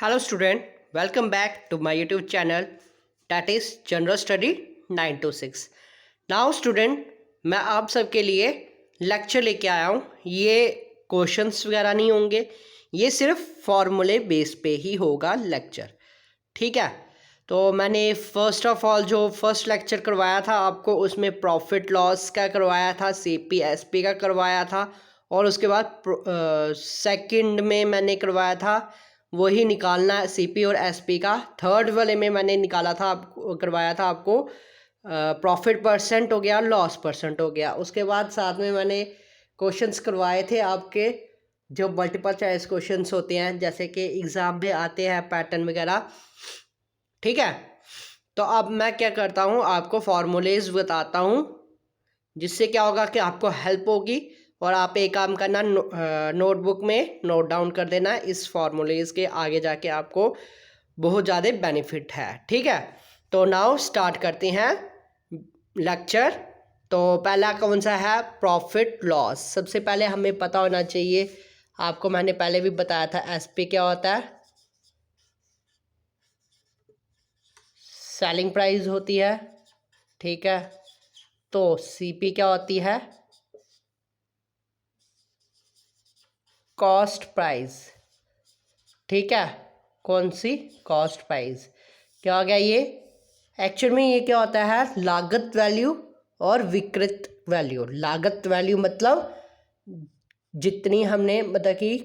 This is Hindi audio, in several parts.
Hello student, welcome back to my YouTube channel that is General Study 926। Now student, मैं आप सबके लिए लेक्चर लेके आया हूँ। ये क्वेश्चंस वगैरह नहीं होंगे, ये सिर्फ फॉर्मूले बेस पे ही होगा लेक्चर, ठीक है। तो मैंने फर्स्ट ऑफ ऑल जो फर्स्ट लेक्चर करवाया था आपको, उसमें प्रॉफिट लॉस का करवाया था, सीपी एसपी का करवाया था, और उसके बाद सेकंड में मैंने करवाया था वही निकालना है सीपी और एसपी का। थर्ड वाले में मैंने निकाला था आपको, करवाया था आपको प्रॉफिट परसेंट हो गया, लॉस परसेंट हो गया। उसके बाद साथ में मैंने क्वेश्चंस करवाए थे आपके जो मल्टीपल चॉइस क्वेश्चंस होते हैं, जैसे कि एग्ज़ाम में आते हैं पैटर्न वगैरह, ठीक है। तो अब मैं क्या करता हूँ, आपको फार्मूलेज बताता हूँ, जिससे क्या होगा कि आपको हेल्प होगी। और आप एक काम करना, नोटबुक में नोट डाउन कर देना, इस फार्मूलेज के आगे जाके आपको बहुत ज़्यादा बेनिफिट है, ठीक है। तो नाउ स्टार्ट करते हैं लेक्चर। तो पहला कौन सा है, प्रॉफिट लॉस। सबसे पहले हमें पता होना चाहिए, आपको मैंने पहले भी बताया था, एसपी क्या होता है, सेलिंग प्राइस होती है, ठीक है। तो सीपी क्या होती है, कॉस्ट प्राइस, ठीक है। कौन सी, कॉस्ट प्राइस। क्या हो गया ये, एक्चुअल में ये क्या होता है, लागत वैल्यू और विकृत वैल्यू। लागत वैल्यू मतलब जितनी हमने, मतलब कि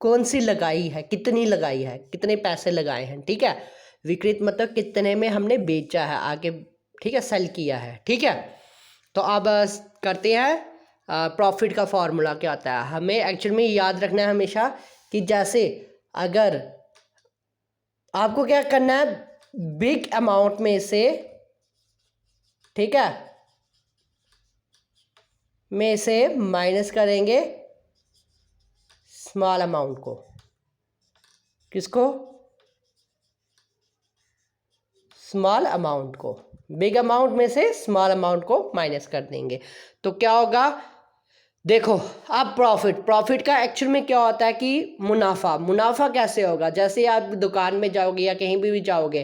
कौन सी लगाई है, कितनी लगाई है, कितने पैसे लगाए हैं, ठीक है। विकृत मतलब कितने में हमने बेचा है आगे, ठीक है, सेल किया है, ठीक है। तो अब करते हैं प्रॉफिट का फॉर्मूला क्या होता है। हमें एक्चुअल में याद रखना है हमेशा कि जैसे अगर आपको क्या करना है, बिग अमाउंट में से, ठीक है, में से माइनस करेंगे स्मॉल अमाउंट को। किसको, स्मॉल अमाउंट को। बिग अमाउंट में से स्मॉल अमाउंट को माइनस कर देंगे तो क्या होगा, देखो। अब प्रॉफिट का एक्चुअल में क्या होता है कि मुनाफा कैसे होगा, जैसे आप दुकान में जाओगे या कहीं भी जाओगे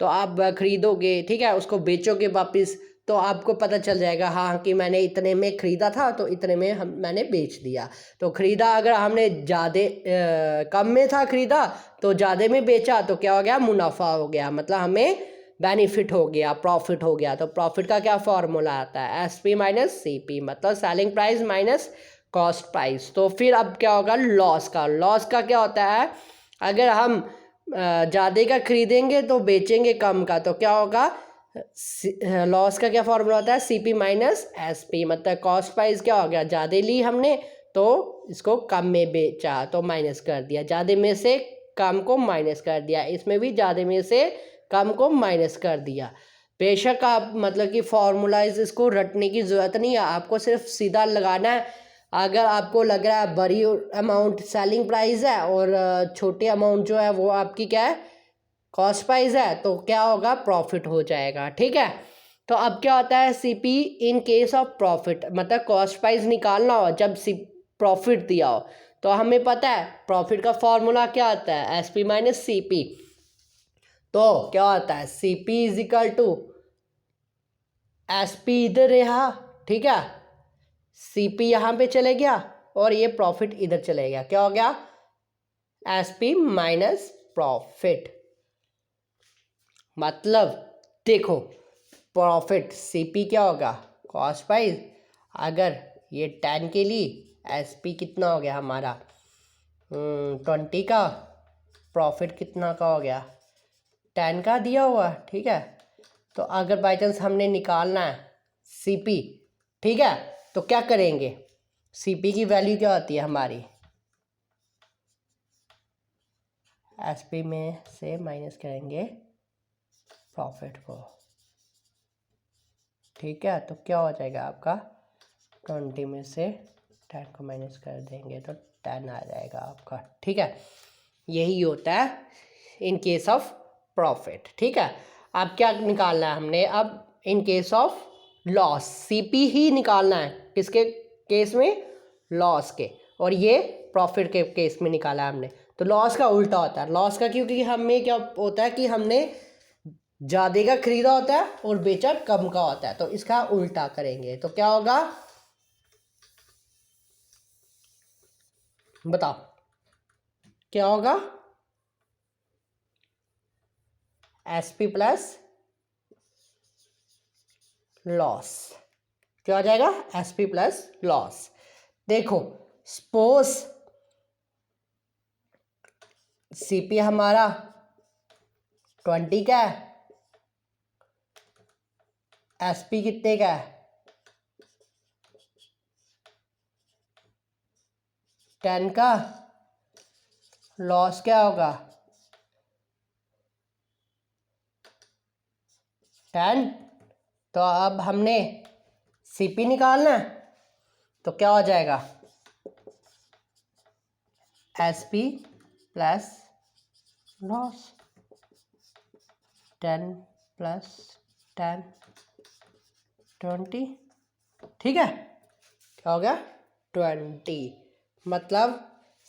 तो आप खरीदोगे, ठीक है, उसको बेचोगे वापस, तो आपको पता चल जाएगा हाँ कि मैंने इतने में ख़रीदा था तो इतने में मैंने बेच दिया। तो ख़रीदा अगर हमने ज़्यादा कम में था ख़रीदा तो ज़्यादा में बेचा तो क्या हो गया, मुनाफा हो गया, मतलब हमें बेनिफिट हो गया, प्रॉफिट हो गया। तो प्रॉफिट का क्या फॉर्मूला आता है, S P minus C P, मतलब selling price minus cost price. तो फिर अब क्या होगा, लॉस का क्या होता है, अगर हम ज़्यादा का खरीदेंगे तो बेचेंगे कम का, तो क्या होगा, लॉस का क्या फॉर्मूला होता है, C P minus S P, मतलब कॉस्ट प्राइस क्या हो गया, ज़्यादा ली हमने तो इसको कम में बेचा तो माइनस कर दिया, ज़्यादा में से कम को माइनस कर दिया, इसमें भी ज़्यादा में से कम को माइनस कर दिया। बेशक आप, मतलब कि फॉर्मूलाइज इसको रटने की ज़रूरत नहीं है, आपको सिर्फ सीधा लगाना है। अगर आपको लग रहा है बड़ी अमाउंट सेलिंग प्राइस है और छोटे अमाउंट जो है वो आपकी क्या है, कॉस्ट प्राइस है, तो क्या होगा, प्रॉफिट हो जाएगा, ठीक है। तो अब क्या होता है, CP in case of profit, मतलब कॉस्ट प्राइस निकालना हो जब प्रॉफिट दिया हो, तो हमें पता है प्रॉफिट का फॉर्मूला क्या आता है, S P minus C P. तो क्या होता है, C P is equal to S P, इधर रहा, ठीक है, सी पी यहाँ पे चले गया और ये प्रॉफिट इधर चले गया, क्या हो गया, एस पी माइनस प्रॉफिट। मतलब देखो, प्रॉफिट सीपी क्या होगा, कॉस्ट प्राइस, अगर ये 10 के लिए एसपी कितना हो गया हमारा 20 का, प्रॉफिट कितना का हो गया, 10 का दिया हुआ, ठीक है। तो अगर बाई चांस हमने निकालना है सीपी, ठीक है, तो क्या करेंगे, सीपी की वैल्यू क्या होती है हमारी, एसपी में से माइनस करेंगे प्रॉफिट को, ठीक है। तो क्या हो जाएगा आपका, 20 में से 10 को माइनस कर देंगे तो 10 आ जाएगा आपका, ठीक है। यही होता है इन केस ऑफ प्रॉफिट, ठीक है। अब क्या निकालना है हमने, अब in case of loss, CP ही निकालना है, किसके केस में, लॉस के, और ये प्रॉफिट के केस में निकाला है हमने। तो लॉस का उल्टा होता है। लॉस का क्योंकि हमें क्या होता है कि हमने ज़्यादा का खरीदा होता है और बेचा कम का होता है, तो इसका उल्टा करेंगे तो क्या होगा बताओ क्या होगा। एसपी प्लस लॉस क्या हो जाएगा, एसपी प्लस लॉस। देखो सपोज सीपी हमारा 20 का है, एसपी कितने का है 10 का, लॉस क्या होगा 10। तो अब हमने सीपी निकालना है तो क्या हो जाएगा एसपी प्लस लॉस 10 प्लस 10 20, ठीक है क्या हो गया 20। मतलब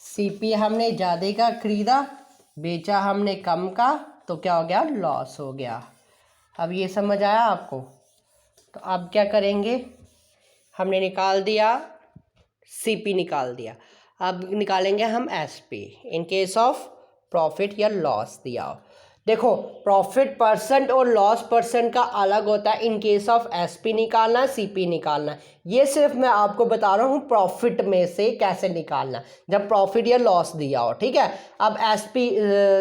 सीपी हमने ज़्यादा का खरीदा बेचा हमने कम का, तो क्या हो गया लॉस हो गया। अब ये समझ आया आपको। तो अब क्या करेंगे, हमने निकाल दिया सीपी निकाल दिया, अब निकालेंगे हम SP in case of profit या लॉस दिया हो। देखो प्रॉफिट परसेंट और लॉस परसेंट का अलग होता है इन केस ऑफ एसपी निकालना सीपी निकालना। ये सिर्फ मैं आपको बता रहा हूँ प्रॉफिट में से कैसे निकालना जब प्रॉफिट या लॉस दिया हो, ठीक है। अब एसपी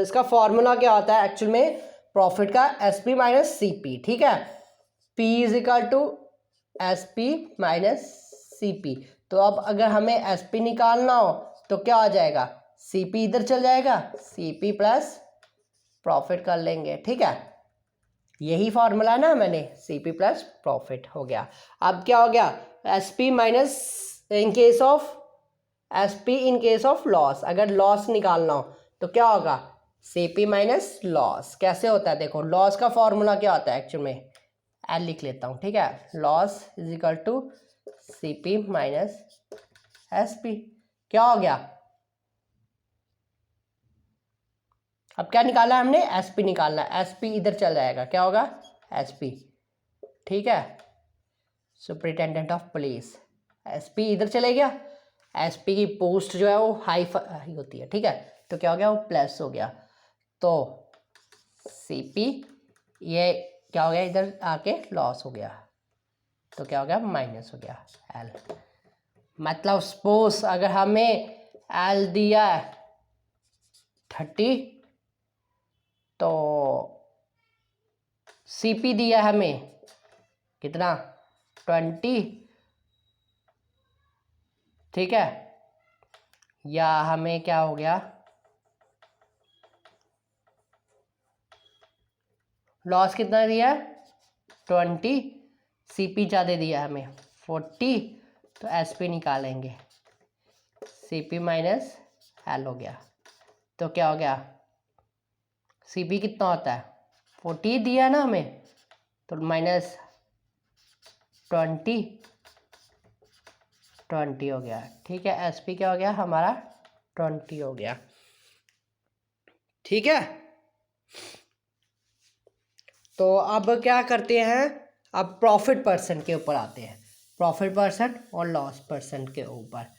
इसका फॉर्मूला क्या होता है एक्चुअल में प्रॉफिट का एसपी माइनस सीपी, ठीक है। P is equal to SP minus CP. तो अब अगर हमें एसपी निकालना हो तो क्या हो जाएगा सीपी इधर चल जाएगा, सीपी प्लस प्रॉफिट कर लेंगे, ठीक है। यही फॉर्मूला है ना, मैंने सीपी प्लस प्रॉफिट हो गया। अब क्या हो गया SP minus in case of SP in case of loss, अगर लॉस निकालना हो तो क्या होगा सीपी माइनस लॉस। कैसे होता है देखो, लॉस का फॉर्मूला क्या होता है एक्चुअल में, एल लिख लेता हूँ, ठीक है। Loss is equal to CP minus SP. क्या हो गया, अब क्या निकाला है हमने एसपी निकालना है, एसपी इधर चल जाएगा क्या होगा एसपी, ठीक है। सुपरिटेंडेंट ऑफ पुलिस, एसपी इधर चले गया, एसपी की पोस्ट जो है वो हाई होती है, ठीक है। तो क्या हो गया वो प्लस हो गया, तो सीपी ये क्या हो गया इधर आके लॉस हो गया, तो क्या हो गया माइनस हो गया एल। मतलब सपोज अगर हमें एल दिया 30 तो सीपी दिया हमें कितना 20, ठीक है। या हमें क्या हो गया लॉस कितना दिया 20, सीपी ज़्यादा दिया हमें 40, तो एसपी निकालेंगे सीपी माइनस एल हो गया। तो क्या हो गया सीपी कितना होता है 40 दिया ना हमें, तो माइनस 20 हो गया, ठीक है। एसपी क्या हो गया हमारा 20 हो गया, ठीक है। तो अब क्या करते हैं, अब प्रॉफिट परसेंट के ऊपर आते हैं, प्रॉफिट परसेंट और लॉस परसेंट के ऊपर।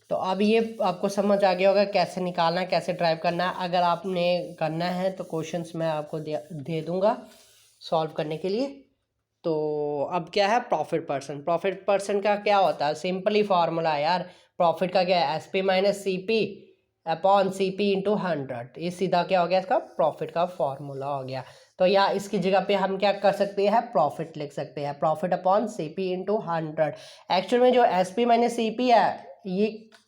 तो अब ये आपको समझ आ गया होगा कैसे निकालना है, कैसे ड्राइव करना है। अगर आपने करना है तो क्वेश्चंस मैं आपको दे दूंगा सॉल्व करने के लिए। तो अब क्या है प्रॉफिट परसेंट, प्रॉफिट परसेंट का क्या होता है सिंपली फार्मूला है यार। प्रॉफिट का क्या है SP minus CP upon CP into 100, ये सीधा क्या हो गया इसका प्रॉफिट का फॉर्मूला हो गया। तो या इसकी जगह पे हम क्या कर सकते हैं प्रॉफिट लिख सकते हैं, profit upon CP into 100। Actual में जो एसपी माइनस सीपी है ये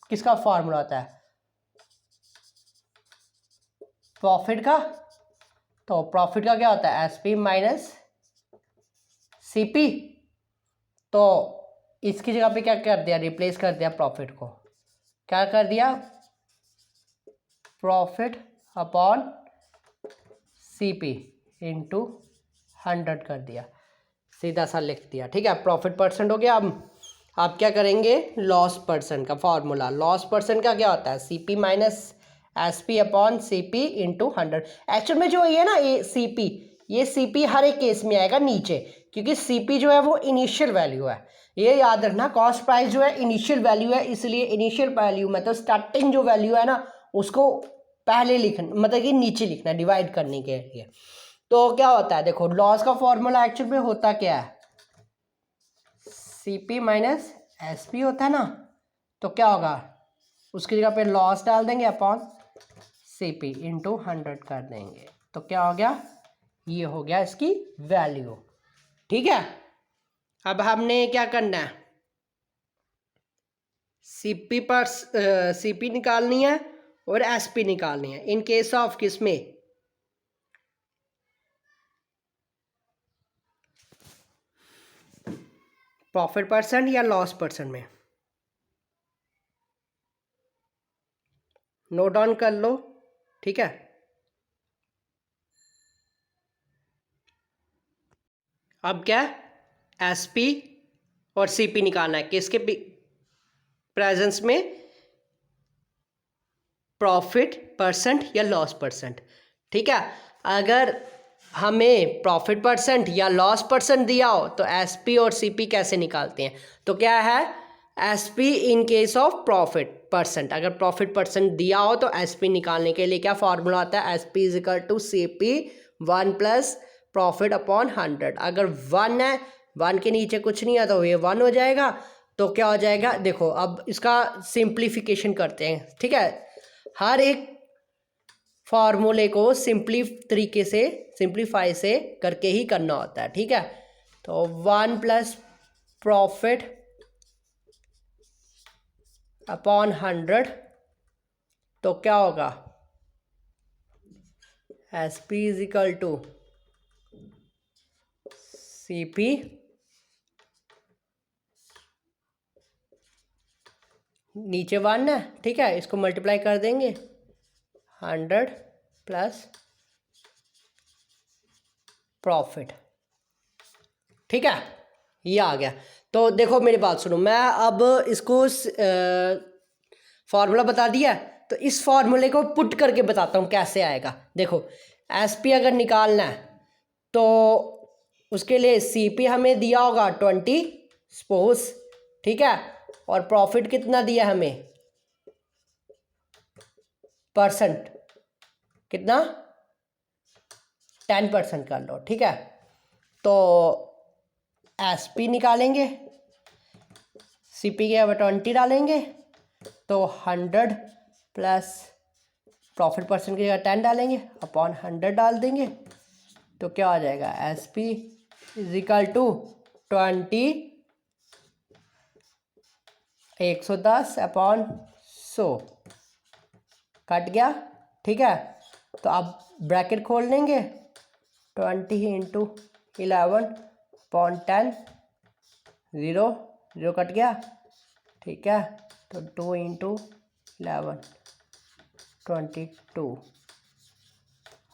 किसका फॉर्मूला होता है प्रॉफिट का। तो प्रॉफिट का क्या होता है एसपी माइनस सीपी, तो इसकी जगह पे क्या कर दिया रिप्लेस कर दिया प्रॉफिट को, क्या कर दिया प्रॉफिट अपॉन सीपी इंटू 100 कर दिया, सीधा सा लिख दिया, ठीक है। प्रॉफिट परसेंट हो गया। अब आप क्या करेंगे लॉस परसेंट का फॉर्मूला, लॉस परसेंट का क्या होता है CP minus S P upon C P into 100। Actual में जो ये ना ये सी पी हर एक केस में आएगा नीचे, क्योंकि सी पी जो है वो इनिशियल वैल्यू है। ये याद रखना, कॉस्ट प्राइस जो है इनिशियल वैल्यू है, इसलिए इनिशियल वैल्यू मतलब स्टार्टिंग जो वैल्यू है ना उसको पहले लिखना, मतलब कि नीचे लिखना डिवाइड करने के लिए। तो क्या होता है देखो, लॉस का फॉर्मूला एक्चुअल में होता क्या है, C P minus S P होता है ना। तो क्या होगा, उसकी जगह पे लॉस डाल देंगे अपॉन सी पी इंटू 100 कर देंगे। तो क्या हो गया, ये हो गया इसकी वैल्यू। ठीक है, अब हमने क्या करना है, सीपी पर सीपी निकालनी है और एसपी निकालनी है इन केस ऑफ किसमें, प्रॉफिट परसेंट या लॉस परसेंट में। नोट डाउन कर लो, ठीक है। अब क्या एसपी और सीपी निकालना है किसके प्रेजेंस में, प्रॉफिट परसेंट या लॉस परसेंट। ठीक है, अगर हमें प्रॉफिट परसेंट या लॉस परसेंट दिया हो तो एसपी और सीपी कैसे निकालते हैं। तो क्या है, SP in case of profit percent, अगर प्रॉफिट परसेंट दिया हो तो एसपी निकालने के लिए क्या फॉर्मूला आता है, SP is equal to CP 1 plus profit upon 100। अगर 1 है, 1 के नीचे कुछ नहीं है तो ये 1 हो जाएगा। तो क्या हो जाएगा, देखो अब इसका सिंप्लीफिकेशन करते हैं। ठीक है, हर एक फॉर्मूले को सिंप्लीफाई से करके ही करना होता है। ठीक है, तो 1 प्लस प्रॉफिट अपॉन 100, तो क्या होगा, S P is equal to C P नीचे 1 है। ठीक है, इसको मल्टीप्लाई कर देंगे 100 प्लस प्रॉफिट। ठीक है, ये आ गया। तो देखो मेरी बात सुनो, मैं अब इसको फॉर्मूला बता दिया, तो इस फॉर्मूले को पुट करके बताता हूँ कैसे आएगा। देखो एस पी अगर निकालना है तो उसके लिए सी पी हमें दिया होगा 20 सपोज। ठीक है, और प्रॉफिट कितना दिया हमें, परसेंट कितना, 10% कर लो। ठीक है, तो एस पी निकालेंगे, सी पी के अब 20 डालेंगे, तो 100 प्लस प्रॉफिट परसेंट की जगह 10 डालेंगे अपॉन 100 डाल देंगे। तो क्या हो जाएगा, S P is equal to 20 110 upon 100 cut गया। ठीक है, तो अब ब्रैकेट खोल लेंगे, 20 इंटू 11 अपॉन 10, 0 0 कट गया। ठीक है, तो 2 इंटू 11 22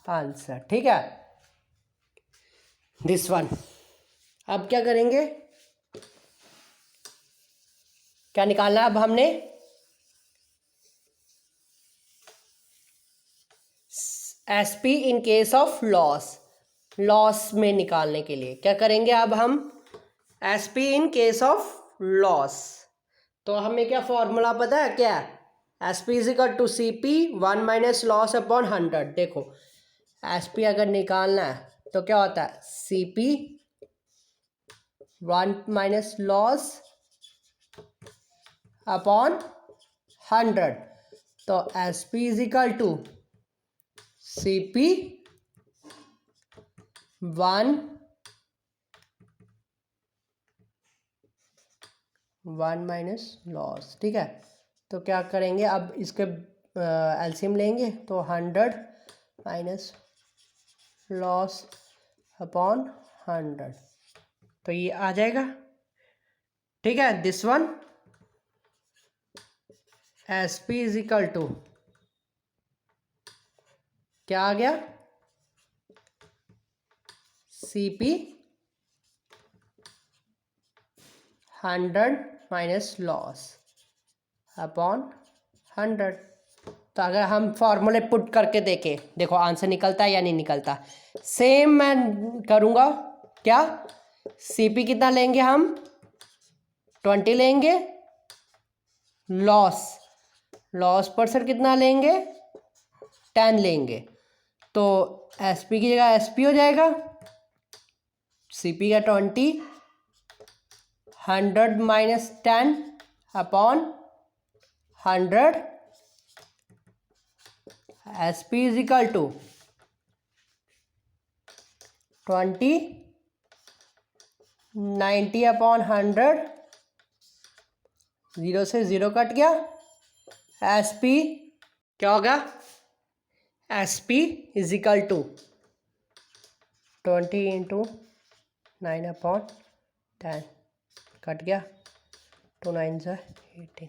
आंसर। ठीक है, दिस वन। अब क्या करेंगे, क्या निकालना है अब हमने, S P in case of loss में निकालने के लिए क्या करेंगे अब हम, S P in case of loss. तो हमें क्या फॉर्मूला पता है क्या, S P is equal to C P 1 minus loss upon 100। देखो एस पी अगर निकालना है तो क्या होता है, C P 1 minus loss upon 100। तो S P is equal to C P 1 minus loss. ठीक है, तो क्या करेंगे अब इसके एलसीएम लेंगे, तो 100 माइनस लॉस अपॉन 100, तो ये आ जाएगा। ठीक है, this one S P is equal to क्या आ गया, C P 100 minus loss upon 100। तो अगर हम फॉर्मूले पुट करके देखें, देखो आंसर निकलता है या नहीं निकलता। सेम मैं करूँगा, क्या सीपी कितना लेंगे हम 20 लेंगे, लॉस परसेंट कितना लेंगे 10 लेंगे, तो एसपी की जगह एसपी हो जाएगा, सीपी का 20, 100 minus 10 upon 100, SP is equal to 20, 90 upon 100, 0 से 0 कट गया, एसपी क्या होगा, SP is equal to 20 into 9 upon 10, cut गया, 2 9 से 18,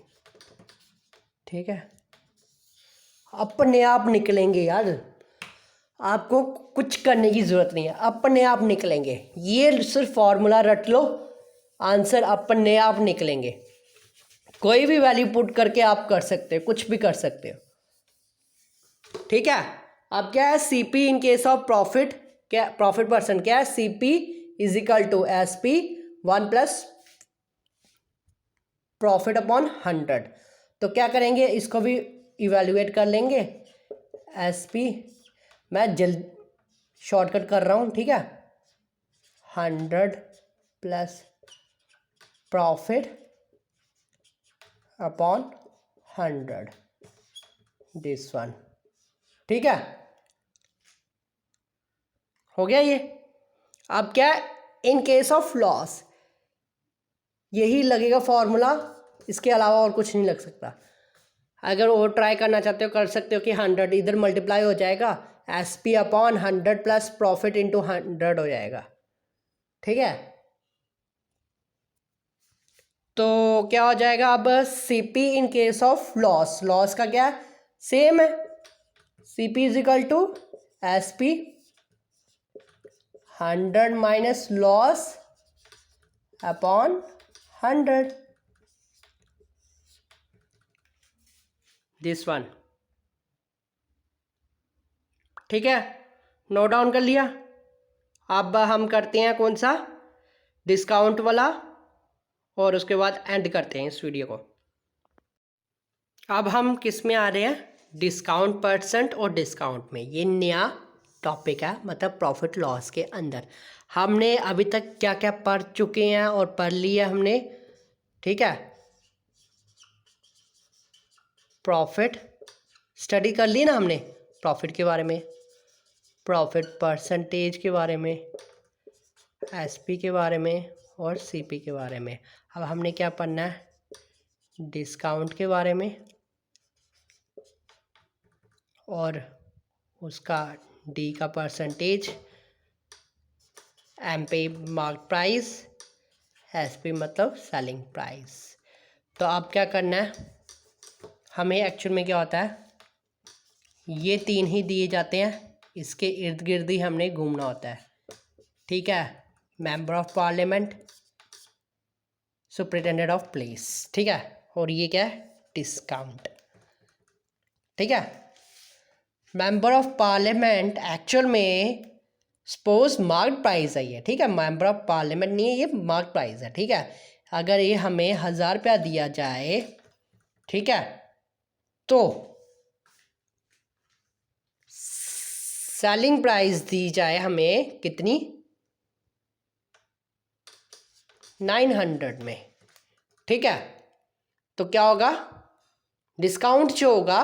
ठीक है। अपने आप निकलेंगे यार, आपको कुछ करने की ज़रूरत नहीं है, अपने आप निकलेंगे। ये सिर्फ फॉर्मूला रट लो, आंसर अपने आप निकलेंगे। कोई भी वैल्यू पुट करके आप कर सकते हो, कुछ भी कर सकते हो, ठीक है। अब क्या है, CP in case of profit, क्या प्रॉफिट परसेंट क्या है, CP is equal to SP 1 plus profit upon 100। तो क्या करेंगे, इसको भी इवेल्युएट कर लेंगे। एसपी मैं जल्द शॉर्टकट कर रहा हूँ, ठीक है, 100 plus profit upon 100, this one, ठीक है, हो गया ये। अब क्या, इन केस ऑफ लॉस, यही लगेगा फॉर्मूला, इसके अलावा और कुछ नहीं लग सकता। अगर और ट्राई करना चाहते हो कर सकते हो कि 100 इधर मल्टीप्लाई हो जाएगा, SP upon 100 plus profit into 100 हो जाएगा, ठीक है। तो क्या हो जाएगा अब, CP in case of loss का क्या सेम है, CP is equal to SP 100 minus loss upon 100, this one, ठीक है, नोट डाउन कर लिया। अब हम करते हैं कौन सा, डिस्काउंट वाला, और उसके बाद एंड करते हैं इस वीडियो को। अब हम किस में आ रहे हैं, डिस्काउंट परसेंट और डिस्काउंट में। ये नया टॉपिक है, मतलब प्रॉफिट लॉस के अंदर हमने अभी तक क्या क्या पढ़ चुके हैं और पढ़ लिया हमने, ठीक है। प्रॉफिट स्टडी कर ली ना हमने, प्रॉफिट के बारे में, प्रॉफिट परसेंटेज के बारे में, एसपी के बारे में और सीपी के बारे में। अब हमने क्या पढ़ना है, डिस्काउंट के बारे में और उसका डी का परसेंटेज, एम पे मार्क प्राइस, एस पी मतलब सेलिंग प्राइस। तो अब क्या करना है, हमें एक्चुअल में क्या होता है, ये तीन ही दिए जाते हैं, इसके इर्द गिर्द ही हमने घूमना होता है, ठीक है। Member of parliament, superintendent of police, ठीक है, और ये क्या है, डिस्काउंट, ठीक है। मेंबर ऑफ पार्लियामेंट एक्चुअल में सपोज मार्क प्राइस है ये, ठीक है, मेंबर ऑफ पार्लियामेंट नहीं है, ये मार्क प्राइस है, ठीक है। अगर ये हमें 1000 रुपया दिया जाए, ठीक है, तो सेलिंग प्राइस दी जाए हमें कितनी, 900 में, ठीक है। तो क्या होगा, डिस्काउंट जो होगा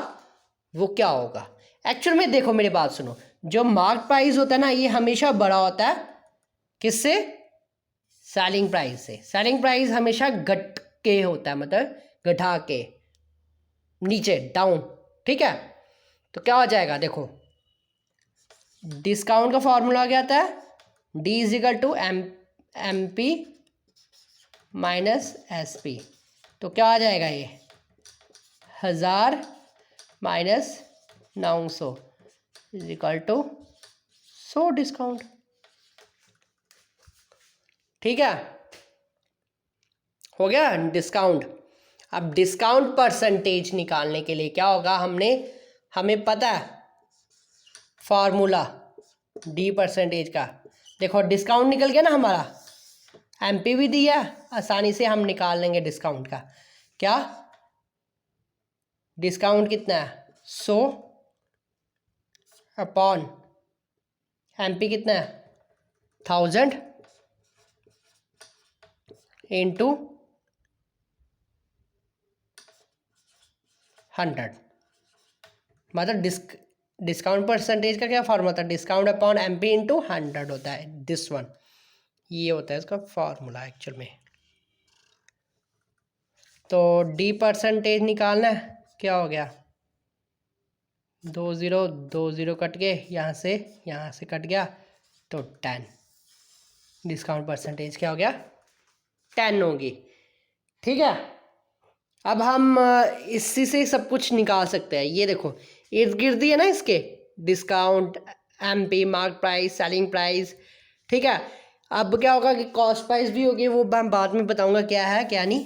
वो क्या होगा, एक्चुअल में देखो मेरी बात सुनो, जो मार्क प्राइस होता है ना, ये हमेशा बड़ा होता है किससे, सेलिंग प्राइस से। सेलिंग प्राइस हमेशा घट के होता है, मतलब घटा के नीचे डाउन, ठीक है। तो क्या हो जाएगा, देखो डिस्काउंट का फॉर्मूला क्या आता है, D is equal to M P minus S P. तो क्या आ जाएगा, ये 1000 minus 900 is equal to 100 discount, ठीक है, हो गया डिस्काउंट। अब डिस्काउंट परसेंटेज निकालने के लिए क्या होगा, हमने हमें पता है फार्मूला D% का। देखो डिस्काउंट निकल गया ना हमारा, MP भी दिया, आसानी से हम निकाल लेंगे डिस्काउंट का। क्या डिस्काउंट कितना है 100 अपॉन MP कितना है 1000 इंटू 100। मतलब डिस्काउंट परसेंटेज का क्या फॉर्मूला था, डिस्काउंट अपॉन MP इंटू 100 होता है दिस वन, ये होता है इसका फॉर्मूला एक्चुअल में। तो D% निकालना है, क्या हो गया 2 0 कट गए, यहाँ से कट गया तो 10। डिस्काउंट परसेंटेज क्या हो गया 10 होगी। ठीक है, अब हम इसी से सब कुछ निकाल सकते हैं। ये देखो इर्द गिर्द है ना इसके, discount, MP, mark price, selling price. ठीक है, अब क्या होगा कि कॉस्ट प्राइस भी होगी, वो मैं बाद में बताऊंगा क्या है क्या नहीं।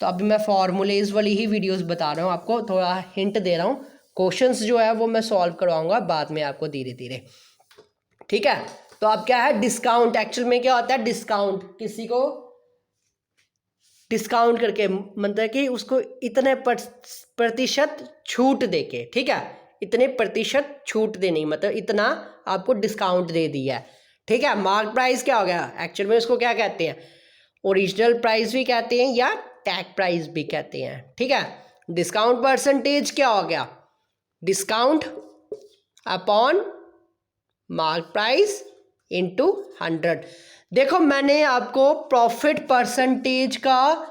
तो अभी मैं फॉर्मूलेज वाली ही वीडियोस बता रहा हूँ आपको, थोड़ा हिंट दे रहा हूँ। क्वेश्चंस जो है वो मैं सॉल्व करवाऊंगा बाद में आपको धीरे धीरे। ठीक है, तो अब क्या है डिस्काउंट, एक्चुअल में क्या होता है डिस्काउंट, किसी को डिस्काउंट करके मतलब कि उसको इतने प्रतिशत छूट देके। ठीक है, इतने प्रतिशत छूट देनी, मतलब इतना आपको डिस्काउंट दे दिया है। ठीक है, मार्क प्राइस क्या हो गया, एक्चुअल में उसको क्या कहते हैं, ओरिजिनल प्राइस भी कहते हैं या टैग प्राइस भी कहते हैं। ठीक है, डिस्काउंट परसेंटेज क्या हो गया, discount upon mark price into 100। देखो मैंने आपको प्रॉफिट परसेंटेज का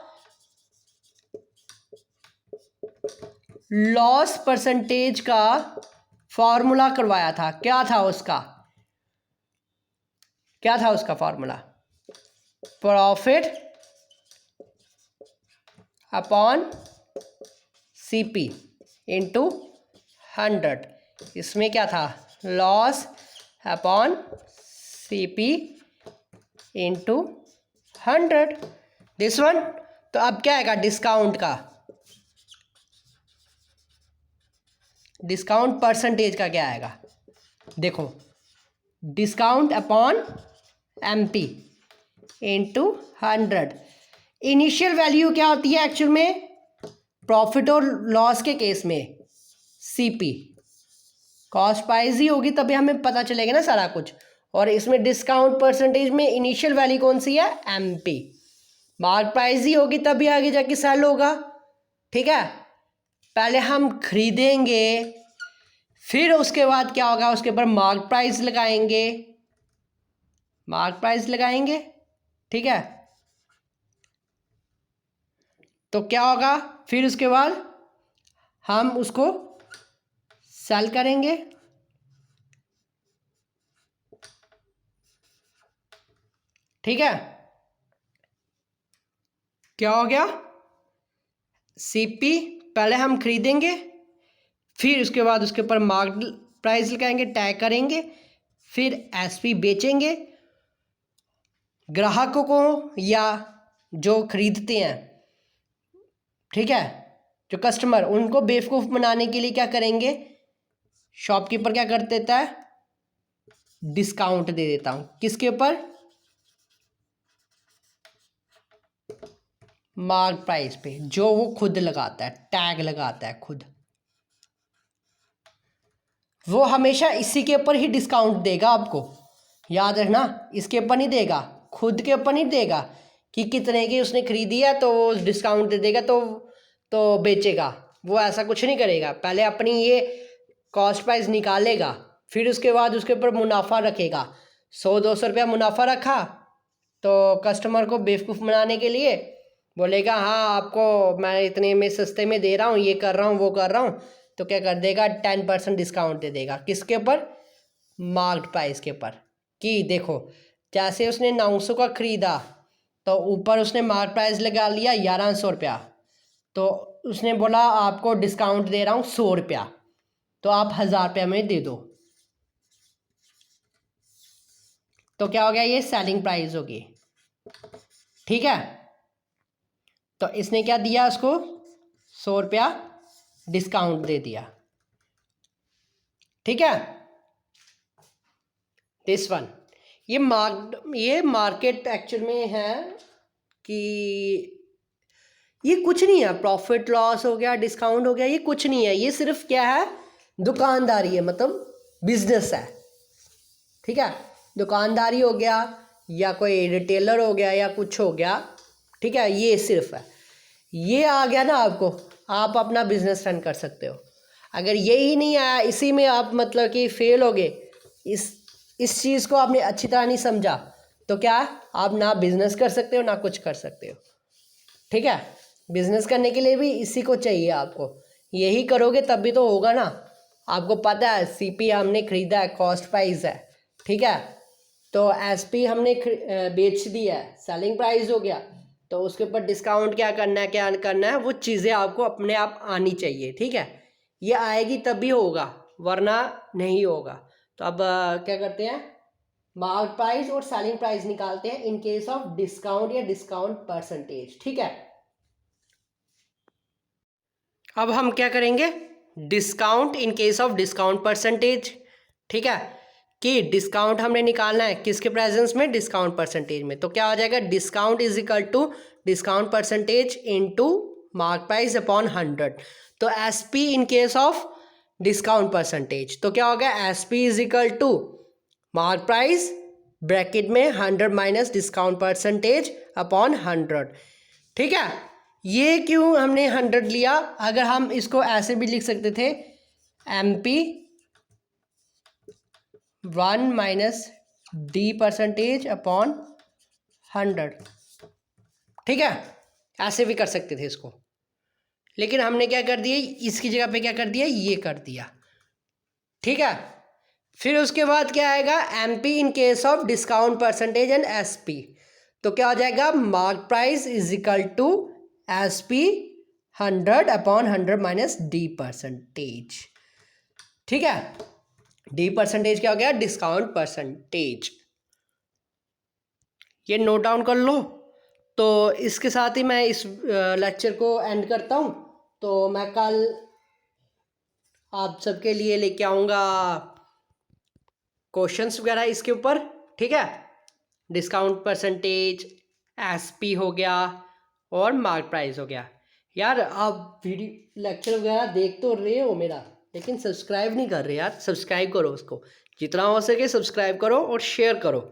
लॉस परसेंटेज का फॉर्मूला करवाया था, क्या था उसका formula, profit upon CP into 100। इसमें क्या था, loss upon CP into 100, this one. तो अब क्या आएगा डिस्काउंट का, डिस्काउंट परसेंटेज का क्या आएगा, देखो discount upon MP into 100। Initial value क्या होती है एक्चुअल में, प्रॉफिट और लॉस के केस में CP, कॉस्ट प्राइस ही होगी तभी हमें पता चलेगा ना सारा कुछ। और इसमें डिस्काउंट परसेंटेज में इनिशियल वैल्यू कौन सी है MP, मार्क प्राइस ही होगी तभी आगे जाके सेल होगा। ठीक है, पहले हम खरीदेंगे, फिर उसके बाद क्या होगा, उसके ऊपर मार्क प्राइस लगाएंगे। ठीक है, तो क्या होगा, फिर उसके बाद हम उसको सेल करेंगे। ठीक है, क्या हो गया, CP पहले हम खरीदेंगे, फिर उसके बाद उसके ऊपर मार्क प्राइस लगाएंगे, टैग करेंगे, फिर SP बेचेंगे ग्राहकों को या जो खरीदते हैं। ठीक है, जो कस्टमर, उनको बेवकूफ़ बनाने के लिए क्या करेंगे, शॉपकीपर क्या कर देता है, डिस्काउंट दे देता हूँ, किसके ऊपर, मार्क प्राइस पे, जो वो खुद लगाता है, टैग लगाता है खुद, वो हमेशा इसी के ऊपर ही डिस्काउंट देगा आपको, याद रखना, इसके ऊपर नहीं देगा, खुद के ऊपर नहीं देगा कि कितने की उसने खरीदी है तो डिस्काउंट दे देगा तो बेचेगा, वो ऐसा कुछ नहीं करेगा। पहले अपनी ये कॉस्ट प्राइस निकालेगा, फिर उसके बाद उसके ऊपर मुनाफा रखेगा, 100-200 रुपया मुनाफा रखा तो कस्टमर को बेवकूफ़ बनाने के लिए बोलेगा हाँ आपको मैं इतने में सस्ते में दे रहा हूँ, ये कर रहा हूँ वो कर रहा हूँ, तो क्या कर देगा 10% डिस्काउंट दे देगा, किसके ऊपर, मार्केट प्राइस के ऊपर। कि देखो जैसे उसने 900 का ख़रीदा तो ऊपर उसने मार्केट प्राइस लगा लिया 1100 रुपया, तो उसने बोला आपको डिस्काउंट दे रहा हूँ 100 रुपया, तो आप 1000 रुपया में दे दो, तो क्या हो गया, ये सेलिंग प्राइस होगी। ठीक है, तो इसने क्या दिया, उसको 100 रुपया डिस्काउंट दे दिया। ठीक है, दिस वन। ये मार्केट एक्चुअल में है कि ये कुछ नहीं है, प्रॉफिट लॉस हो गया, डिस्काउंट हो गया, ये कुछ नहीं है, ये सिर्फ क्या है, दुकानदारी है, मतलब बिजनेस है। ठीक है, दुकानदारी हो गया या कोई रिटेलर हो गया या कुछ हो गया। ठीक है, ये सिर्फ है, ये आ गया ना आपको, आप अपना बिजनेस रन कर सकते हो। अगर यही नहीं आया, इसी में आप मतलब कि फेल हो गए, इस चीज़ को आपने अच्छी तरह नहीं समझा, तो क्या आप ना बिजनेस कर सकते हो ना कुछ कर सकते हो। ठीक है, बिजनेस करने के लिए भी इसी को चाहिए आपको, यही करोगे तब भी तो होगा ना। आपको पता है सीपी हमने खरीदा है, कॉस्ट प्राइस है। ठीक है, तो एसपी हमने बेच दिया है, सेलिंग प्राइस हो गया, तो उसके ऊपर डिस्काउंट क्या करना है, वो चीज़ें आपको अपने आप आनी चाहिए। ठीक है, ये आएगी तब भी होगा, वरना नहीं होगा। तो अब क्या करते हैं, मार्क प्राइस और सेलिंग प्राइस निकालते हैं इन केस ऑफ डिस्काउंट या डिस्काउंट परसेंटेज। ठीक है, अब हम क्या करेंगे, discount in case of discount percentage. ठीक है, कि डिस्काउंट हमने निकालना है किसके प्रेजेंस में, डिस्काउंट परसेंटेज में। तो क्या हो जाएगा, discount is equal to discount percentage into mark price upon 100। तो SP in case of discount percentage, तो क्या हो गया, SP is equal to mark price bracket में 100 माइनस डिस्काउंट परसेंटेज अपॉन 100। ठीक है, ये क्यों हमने 100 लिया, अगर हम इसको ऐसे भी लिख सकते थे, MP 1 minus D percentage upon 100। ठीक है, ऐसे भी कर सकते थे इसको, लेकिन हमने क्या कर दिया, इसकी जगह पे क्या कर दिया, ये कर दिया। ठीक है, फिर उसके बाद क्या आएगा, MP in case of discount percentage and SP। तो क्या हो जाएगा, mark price is equal to SP 100 upon 100 minus D percentage. ठीक है, D परसेंटेज क्या हो गया, डिस्काउंट परसेंटेज। ये नोट डाउन कर लो। तो इसके साथ ही मैं इस लेक्चर को एंड करता हूँ। तो मैं कल आप सबके लिए लेके आऊँगा क्वेश्चंस वगैरह इसके ऊपर। ठीक है, डिस्काउंट परसेंटेज, एसपी हो गया और मार्क प्राइस हो गया। यार आप वीडियो लेक्चर वगैरह देख तो रहे हो मेरा, लेकिन सब्सक्राइब नहीं कर रहे यार, सब्सक्राइब करो उसको, जितना हो सके सब्सक्राइब करो और शेयर करो।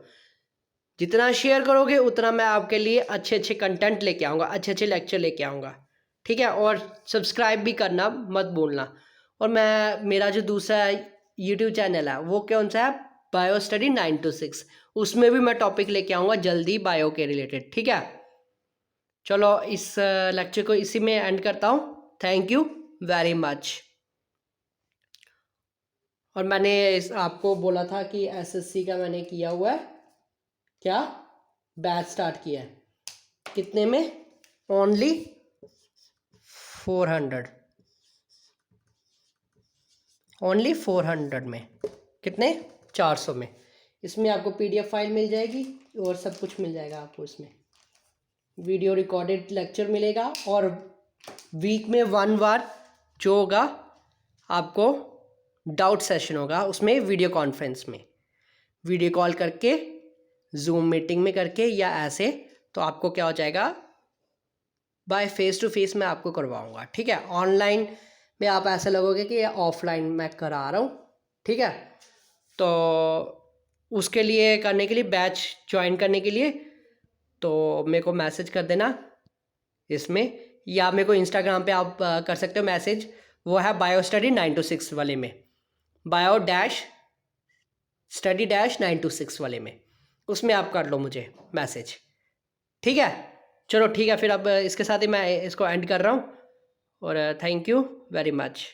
जितना शेयर करोगे उतना मैं आपके लिए अच्छे अच्छे कंटेंट लेके आऊँगा, अच्छे अच्छे लेक्चर लेके आऊँगा। ठीक है, और सब्सक्राइब भी करना मत भूलना। और मेरा जो दूसरा यूट्यूब चैनल है वो कौन सा है, बायो स्टडी 9 to 6, उसमें भी मैं टॉपिक लेके आऊँगा जल्दी बायो के रिलेटेड। ठीक है, चलो इस लेक्चर को इसी में एंड करता हूँ। Thank you very much. और मैंने आपको बोला था कि एसएससी का मैंने किया हुआ है, क्या बैच स्टार्ट किया है, कितने में, ओनली 400, ओनली 400 में, कितने, 400 में। इसमें आपको PDF फाइल मिल जाएगी और सब कुछ मिल जाएगा आपको। इसमें वीडियो रिकॉर्डेड लेक्चर मिलेगा और वीक में 1 बार जो होगा आपको डाउट सेशन होगा, उसमें वीडियो कॉन्फ्रेंस में वीडियो कॉल करके, जूम मीटिंग में करके या ऐसे, तो आपको क्या हो जाएगा, बाय फेस टू फेस मैं आपको करवाऊँगा। ठीक है, ऑनलाइन में आप ऐसा लगोगे कि ऑफलाइन मैं करा रहा हूँ। ठीक है, तो उसके लिए करने के लिए, बैच ज्वाइन करने के लिए, तो मेरे को मैसेज कर देना इसमें, या मेरे को इंस्टाग्राम पे आप कर सकते हो मैसेज, वो है बायो स्टडी 9 to 6 वाले में, bio dash study dash 9 to 6 वाले में, उसमें आप कर लो मुझे मैसेज। ठीक है, चलो ठीक है, फिर अब इसके साथ ही मैं इसको एंड कर रहा हूँ और थैंक यू वेरी मच।